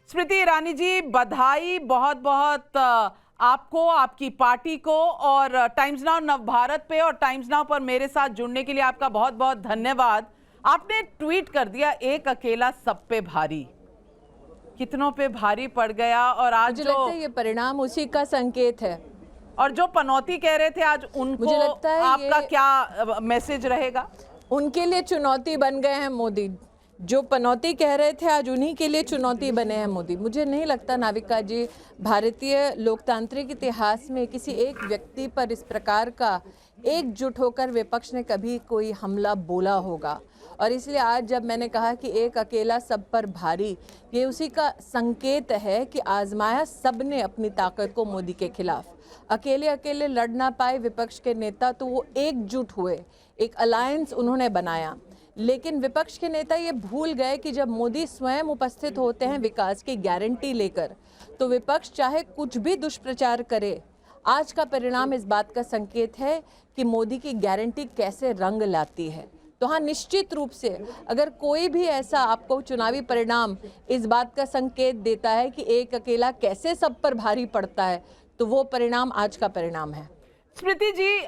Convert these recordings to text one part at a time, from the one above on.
स्मृति ईरानी जी, बधाई बहुत बहुत आपको, आपकी पार्टी को, और टाइम्स नाउ नवभारत पे और टाइम्स नाउ पर मेरे साथ जुड़ने के लिए आपका बहुत बहुत धन्यवाद। आपने ट्वीट कर दिया, एक अकेला सब पे भारी, कितनों पे भारी पड़ गया। और आज मुझे जो लगता है ये परिणाम उसी का संकेत है। और जो पनौती कह रहे थे आज, उनको मुझे लगता है आपका क्या मैसेज रहेगा? उनके लिए चुनौती बन गए हैं मोदी। जो पनौती कह रहे थे आज उन्हीं के लिए चुनौती बने हैं मोदी। मुझे नहीं लगता नाविका जी, भारतीय लोकतांत्रिक इतिहास में किसी एक व्यक्ति पर इस प्रकार का एकजुट होकर विपक्ष ने कभी कोई हमला बोला होगा। और इसलिए आज जब मैंने कहा कि एक अकेला सब पर भारी, ये उसी का संकेत है कि आजमाया सबने अपनी ताकत को मोदी के खिलाफ। अकेले अकेले लड़ ना पाए विपक्ष के नेता, तो वो एकजुट हुए, एक अलायंस उन्होंने बनाया। लेकिन विपक्ष के नेता ये भूल गए कि जब मोदी स्वयं उपस्थित होते हैं विकास की गारंटी लेकर, तो विपक्ष चाहे कुछ भी दुष्प्रचार करे। आज का परिणाम इस बात का संकेत है कि मोदी की गारंटी कैसे रंग लाती है। तो हाँ, निश्चित रूप से अगर कोई भी ऐसा आपको चुनावी परिणाम इस बात का संकेत देता है कि एक अकेला कैसे सब पर भारी पड़ता है, तो वो परिणाम आज का परिणाम है। स्मृति जी,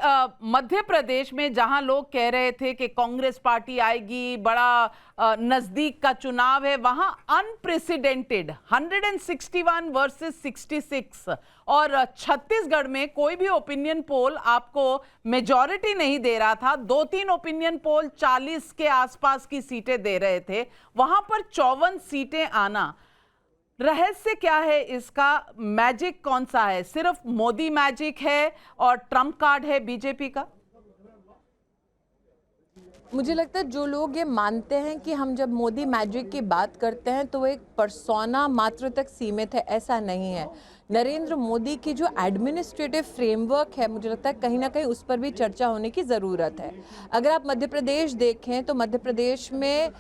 मध्य प्रदेश में जहां लोग कह रहे थे कि कांग्रेस पार्टी आएगी, बड़ा नजदीक का चुनाव है, वहां अनप्रेसिडेंटेड 161 वर्सेस 66, और छत्तीसगढ़ में कोई भी ओपिनियन पोल आपको मेजॉरिटी नहीं दे रहा था। 2-3 ओपिनियन पोल 40 के आसपास की सीटें दे रहे थे, वहां पर 54 सीटें आना, रहस्य क्या है इसका? मैजिक कौन सा है? सिर्फ मोदी मैजिक है और ट्रम्प कार्ड है बीजेपी का? मुझे लगता है जो लोग ये मानते हैं कि हम जब मोदी मैजिक की बात करते हैं तो वो एक पर्सोना मात्र तक सीमित है, ऐसा नहीं है। नरेंद्र मोदी की जो एडमिनिस्ट्रेटिव फ्रेमवर्क है, मुझे लगता है कहीं ना कहीं उस पर भी चर्चा होने की ज़रूरत है। अगर आप मध्य प्रदेश देखें तो मध्य प्रदेश में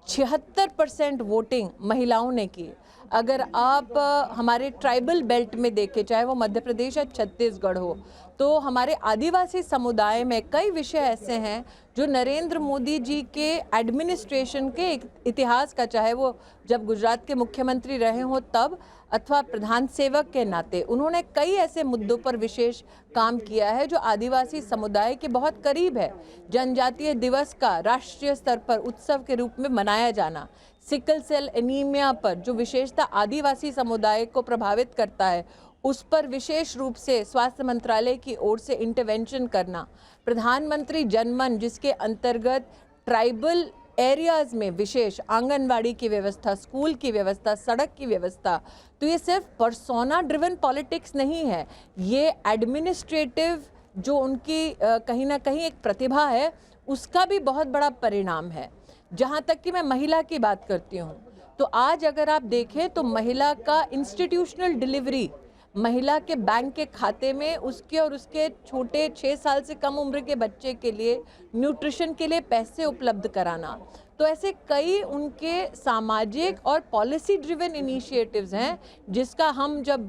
76% वोटिंग महिलाओं ने की। अगर आप हमारे ट्राइबल बेल्ट में देखें, चाहे वो मध्य प्रदेश या छत्तीसगढ़ हो, तो हमारे आदिवासी समुदाय में कई विषय ऐसे हैं जो नरेंद्र मोदी जी के एडमिनिस्ट्रेशन के इतिहास का, चाहे वो जब गुजरात के मुख्यमंत्री रहे हों तब, अथवा प्रधान सेवक के नाते, उन्होंने कई ऐसे मुद्दों पर विशेष काम किया है जो आदिवासी समुदाय के बहुत करीब है। जनजातीय दिवस का राष्ट्रीय स्तर पर उत्सव के रूप में मनाया जाना, सिकल सेल एनीमिया पर जो विशेषता आदिवासी समुदाय को प्रभावित करता है, उस पर विशेष रूप से स्वास्थ्य मंत्रालय की ओर से इंटरवेंशन करना, प्रधानमंत्री जनमन जिसके अंतर्गत ट्राइबल एरियाज में विशेष आंगनवाड़ी की व्यवस्था, स्कूल की व्यवस्था, सड़क की व्यवस्था। तो ये सिर्फ पर्सोना ड्रिवन पॉलिटिक्स नहीं है, ये एडमिनिस्ट्रेटिव जो उनकी कहीं ना कहीं एक प्रतिभा है, उसका भी बहुत बड़ा परिणाम है। जहाँ तक कि मैं महिला की बात करती हूँ, तो आज अगर आप देखें तो महिला का इंस्टीट्यूशनल डिलीवरी, महिला के बैंक के खाते में उसके और उसके छोटे 6 साल से कम उम्र के बच्चे के लिए न्यूट्रिशन के लिए पैसे उपलब्ध कराना, तो ऐसे कई उनके सामाजिक और पॉलिसी ड्रिवन इनिशिएटिव्स हैं जिसका हम जब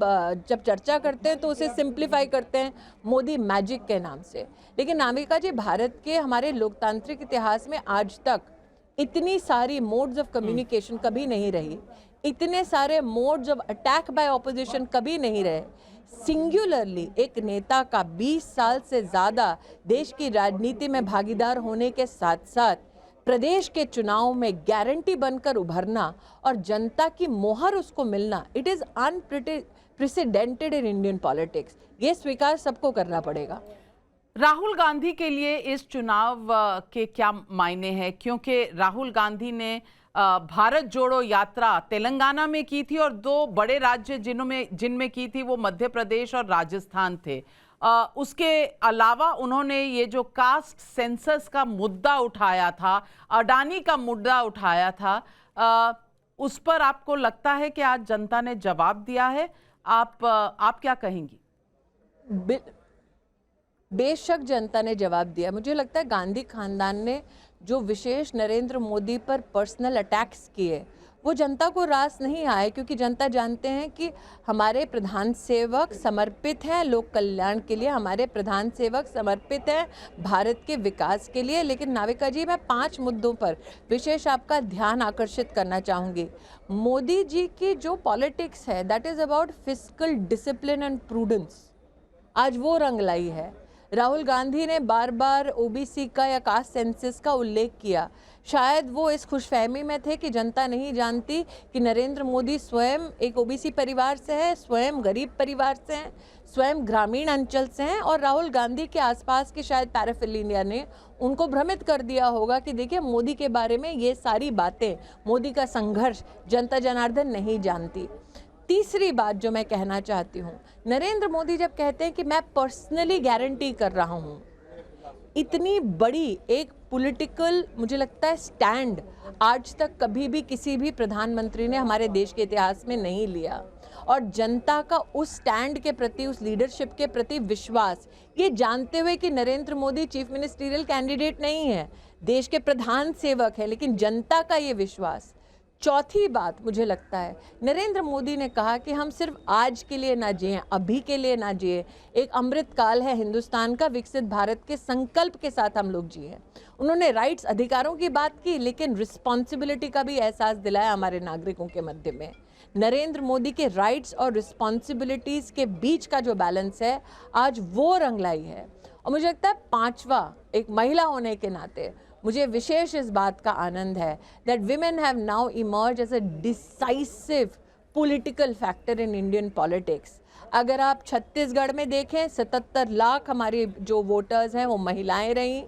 चर्चा करते हैं तो उसे सिंप्लीफाई करते हैं मोदी मैजिक के नाम से। लेकिन नामिका जी, भारत के हमारे लोकतांत्रिक इतिहास में आज तक इतनी सारी मोड्स ऑफ कम्युनिकेशन कभी नहीं रही, इतने सारे modes of attack by opposition कभी नहीं रहे। सिंगुलरली एक नेता का 20 साल से ज़्यादा देश की राजनीति में भागीदार होने के साथ साथ प्रदेश के चुनाव में गारंटी बनकर उभरना और जनता की मोहर उसको मिलना, it is unprecedented in Indian politics. ये स्वीकार सबको करना पड़ेगा। राहुल गांधी के लिए इस चुनाव के क्या मायने हैं? क्योंकि राहुल गांधी ने भारत जोड़ो यात्रा तेलंगाना में की थी, और 2 बड़े राज्य जिनमें की थी वो मध्य प्रदेश और राजस्थान थे। उसके अलावा उन्होंने ये जो कास्ट सेंसस का मुद्दा उठाया था, अडानी का मुद्दा उठाया था, उस पर आपको लगता है कि आज जनता ने जवाब दिया है? आप क्या कहेंगी? बेशक जनता ने जवाब दिया। मुझे लगता है गांधी खानदान ने जो विशेष नरेंद्र मोदी पर पर्सनल अटैक्स किए, वो जनता को रास नहीं आए, क्योंकि जनता जानते हैं कि हमारे प्रधान सेवक समर्पित हैं लोक कल्याण के लिए, हमारे प्रधान सेवक समर्पित हैं भारत के विकास के लिए। लेकिन नाविका जी, मैं 5 मुद्दों पर विशेष आपका ध्यान आकर्षित करना चाहूँगी। मोदी जी की जो पॉलिटिक्स है, that is about fiscal discipline and prudence, आज वो रंग लाई है। राहुल गांधी ने बार बार ओबीसी का या कास्ट सेंसस का उल्लेख किया। शायद वो इस खुशफहमी में थे कि जनता नहीं जानती कि नरेंद्र मोदी स्वयं एक ओबीसी परिवार से है, स्वयं गरीब परिवार से हैं, स्वयं ग्रामीण अंचल से हैं, और राहुल गांधी के आसपास के शायद पैराफिलिया ने उनको भ्रमित कर दिया होगा कि देखिए मोदी के बारे में ये सारी बातें, मोदी का संघर्ष जनता जनार्दन नहीं जानती। तीसरी बात जो मैं कहना चाहती हूँ, नरेंद्र मोदी जब कहते हैं कि मैं पर्सनली गारंटी कर रहा हूँ, इतनी बड़ी एक पॉलिटिकल मुझे लगता है स्टैंड आज तक कभी भी किसी भी प्रधानमंत्री ने हमारे देश के इतिहास में नहीं लिया। और जनता का उस स्टैंड के प्रति, उस लीडरशिप के प्रति विश्वास, ये जानते हुए कि Narendra Modi chief ministerial candidate नहीं है, देश के प्रधान सेवक है, लेकिन जनता का ये विश्वास। चौथी बात मुझे लगता है, नरेंद्र मोदी ने कहा कि हम सिर्फ आज के लिए ना जिए, अभी के लिए ना जिए, एक अमृत काल है हिंदुस्तान का, विकसित भारत के संकल्प के साथ हम लोग जिए। उन्होंने राइट्स, अधिकारों की बात की, लेकिन रिस्पॉन्सिबिलिटी का भी एहसास दिलाया हमारे नागरिकों के मध्य में। नरेंद्र मोदी के राइट्स और रिस्पॉन्सिबिलिटीज़ के बीच का जो बैलेंस है, आज वो रंग लाई है। और मुझे लगता है पांचवा, एक महिला होने के नाते मुझे विशेष इस बात का आनंद है that women have now emerge as a decisive political factor in Indian politics. अगर आप छत्तीसगढ़ में देखें, 77 लाख हमारे जो वोटर्स हैं वो महिलाएं रहीं।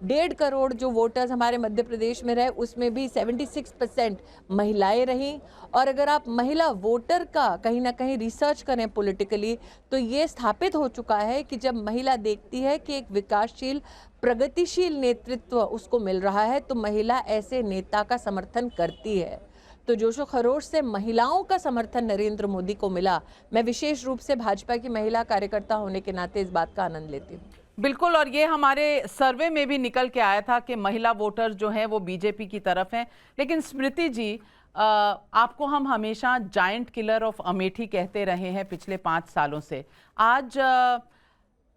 1.5 करोड़ जो वोटर्स हमारे मध्य प्रदेश में रहे, उसमें भी 76% महिलाएं रहीं। और अगर आप महिला वोटर का कहीं ना कहीं रिसर्च करें पॉलिटिकली, तो ये स्थापित हो चुका है कि जब महिला देखती है कि एक विकासशील प्रगतिशील नेतृत्व उसको मिल रहा है, तो महिला ऐसे नेता का समर्थन करती है। तो जोशो खरोश से महिलाओं का समर्थन नरेंद्र मोदी को मिला। मैं विशेष रूप से भाजपा की महिला कार्यकर्ता होने के नाते इस बात का आनंद लेती हूँ। बिल्कुल, और ये हमारे सर्वे में भी निकल के आया था कि महिला वोटर्स जो हैं वो बीजेपी की तरफ हैं। लेकिन स्मृति जी, आपको हम हमेशा जायंट किलर ऑफ अमेठी कहते रहे हैं पिछले 5 सालों से। आज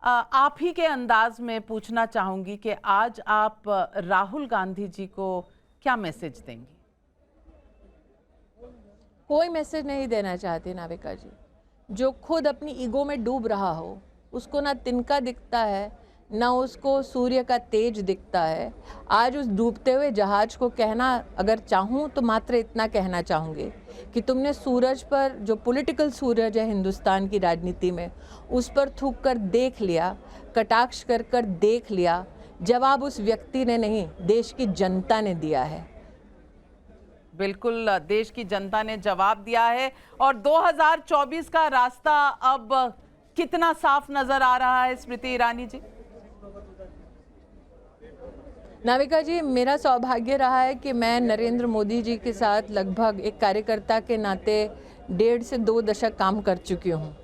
आप ही के अंदाज में पूछना चाहूंगी कि आज आप राहुल गांधी जी को क्या मैसेज देंगी? कोई मैसेज नहीं देना चाहती नाविका जी। जो खुद अपनी ईगो में डूब रहा हो, उसको ना तिनका दिखता है, ना उसको सूर्य का तेज दिखता है। आज उस डूबते हुए जहाज को कहना अगर चाहूँ तो मात्र इतना कहना चाहूँगी कि तुमने सूरज पर, जो पॉलिटिकल सूरज है हिंदुस्तान की राजनीति में, उस पर थूक कर देख लिया, कटाक्ष कर कर देख लिया। जवाब उस व्यक्ति ने नहीं, देश की जनता ने दिया है। बिल्कुल, देश की जनता ने जवाब दिया है। और 2024 का रास्ता अब कितना साफ नजर आ रहा है स्मृति ईरानी जी? नाविका जी, मेरा सौभाग्य रहा है कि मैं नरेंद्र मोदी जी के साथ लगभग एक कार्यकर्ता के नाते 1.5 से 2 दशक काम कर चुकी हूँ।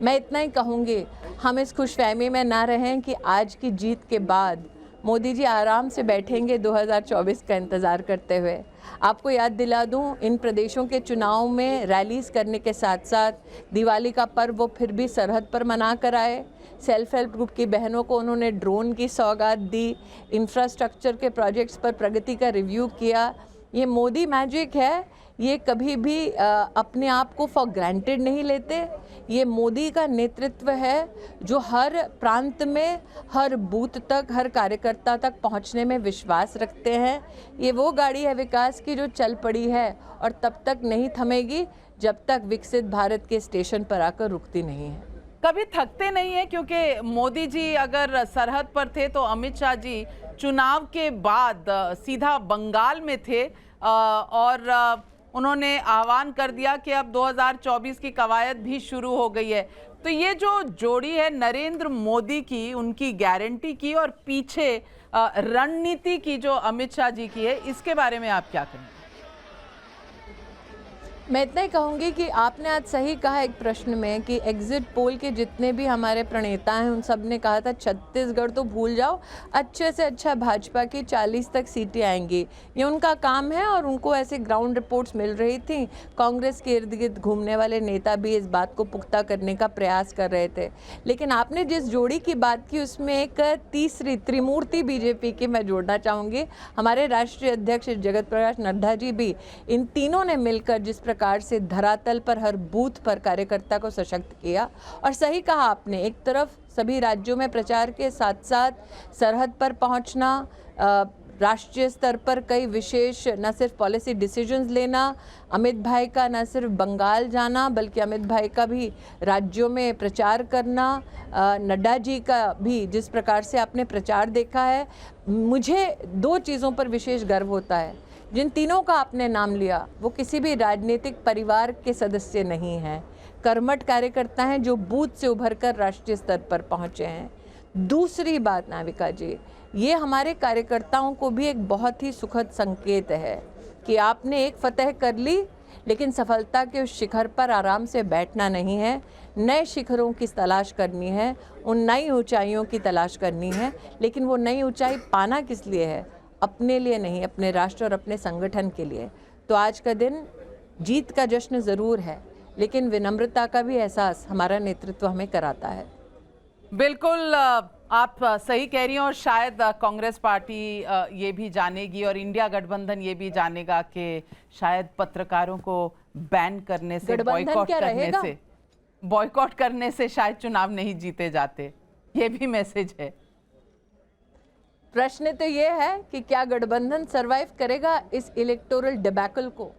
मैं इतना ही कहूँगी, हम इस खुशफहमी में ना रहें कि आज की जीत के बाद मोदी जी आराम से बैठेंगे 2024 का इंतज़ार करते हुए। आपको याद दिला दूं, इन प्रदेशों के चुनाव में रैलीज करने के साथ साथ दिवाली का पर्व वो फिर भी सरहद पर मना कर आए। सेल्फ हेल्प ग्रुप की बहनों को उन्होंने ड्रोन की सौगात दी, इंफ्रास्ट्रक्चर के प्रोजेक्ट्स पर प्रगति का रिव्यू किया। ये मोदी मैजिक है, ये कभी भी अपने आप को फॉर ग्रांटेड नहीं लेते। ये मोदी का नेतृत्व है जो हर प्रांत में, हर बूथ तक, हर कार्यकर्ता तक पहुंचने में विश्वास रखते हैं। ये वो गाड़ी है विकास की जो चल पड़ी है और तब तक नहीं थमेगी जब तक विकसित भारत के स्टेशन पर आकर रुकती नहीं है। कभी थकते नहीं है, क्योंकि मोदी जी अगर सरहद पर थे तो अमित शाह जी चुनाव के बाद सीधा बंगाल में थे और उन्होंने आह्वान कर दिया कि अब 2024 की कवायद भी शुरू हो गई है। तो ये जो जोड़ी है नरेंद्र मोदी की, उनकी गारंटी की, और पीछे रणनीति की जो अमित शाह जी की है, इसके बारे में आप क्या कहेंगे? मैं इतना ही कहूँगी कि आपने आज सही कहा एक प्रश्न में कि एग्जिट पोल के जितने भी हमारे प्रणेता हैं उन सब ने कहा था छत्तीसगढ़ तो भूल जाओ, अच्छे से अच्छा भाजपा की 40 तक सीटें आएंगी, ये उनका काम है। और उनको ऐसे ग्राउंड रिपोर्ट्स मिल रही थी, कांग्रेस के इर्द गिर्द घूमने वाले नेता भी इस बात को पुख्ता करने का प्रयास कर रहे थे। लेकिन आपने जिस जोड़ी की बात की उसमें एक तीसरी त्रिमूर्ति बीजेपी की मैं जोड़ना चाहूँगी। हमारे राष्ट्रीय अध्यक्ष जगत प्रकाश नड्डा जी भी, इन तीनों ने मिलकर जिस प्रकार से धरातल पर हर बूथ पर कार्यकर्ता को सशक्त किया। और सही कहा आपने, एक तरफ सभी राज्यों में प्रचार के साथ साथ सरहद पर पहुंचना, राष्ट्रीय स्तर पर कई विशेष न सिर्फ पॉलिसी डिसीजंस लेना, अमित भाई का न सिर्फ बंगाल जाना बल्कि अमित भाई का भी राज्यों में प्रचार करना, नड्डा जी का भी जिस प्रकार से आपने प्रचार देखा है, मुझे दो चीज़ों पर विशेष गर्व होता है। जिन तीनों का आपने नाम लिया वो किसी भी राजनीतिक परिवार के सदस्य नहीं हैं, कर्मठ कार्यकर्ता हैं जो बूथ से उभरकर राष्ट्रीय स्तर पर पहुंचे हैं। दूसरी बात नाविका जी, ये हमारे कार्यकर्ताओं को भी एक बहुत ही सुखद संकेत है कि आपने एक फतह कर ली, लेकिन सफलता के उस शिखर पर आराम से बैठना नहीं है, नए शिखरों की तलाश करनी है, उन नई ऊंचाइयों की तलाश करनी है। लेकिन वो नई ऊंचाई पाना किस लिए है? अपने लिए नहीं, अपने राष्ट्र और अपने संगठन के लिए। तो आज का दिन जीत का जश्न ज़रूर है, लेकिन विनम्रता का भी एहसास हमारा नेतृत्व हमें कराता है। बिल्कुल, आप सही कह रही हैं। और शायद कांग्रेस पार्टी ये भी जानेगी और इंडिया गठबंधन ये भी जानेगा कि शायद पत्रकारों को बैन करने से, बॉयकॉट करने से शायद चुनाव नहीं जीते जाते। ये भी मैसेज है। प्रश्न तो ये है कि क्या गठबंधन सरवाइव करेगा इस इलेक्टोरल डिबैकल को।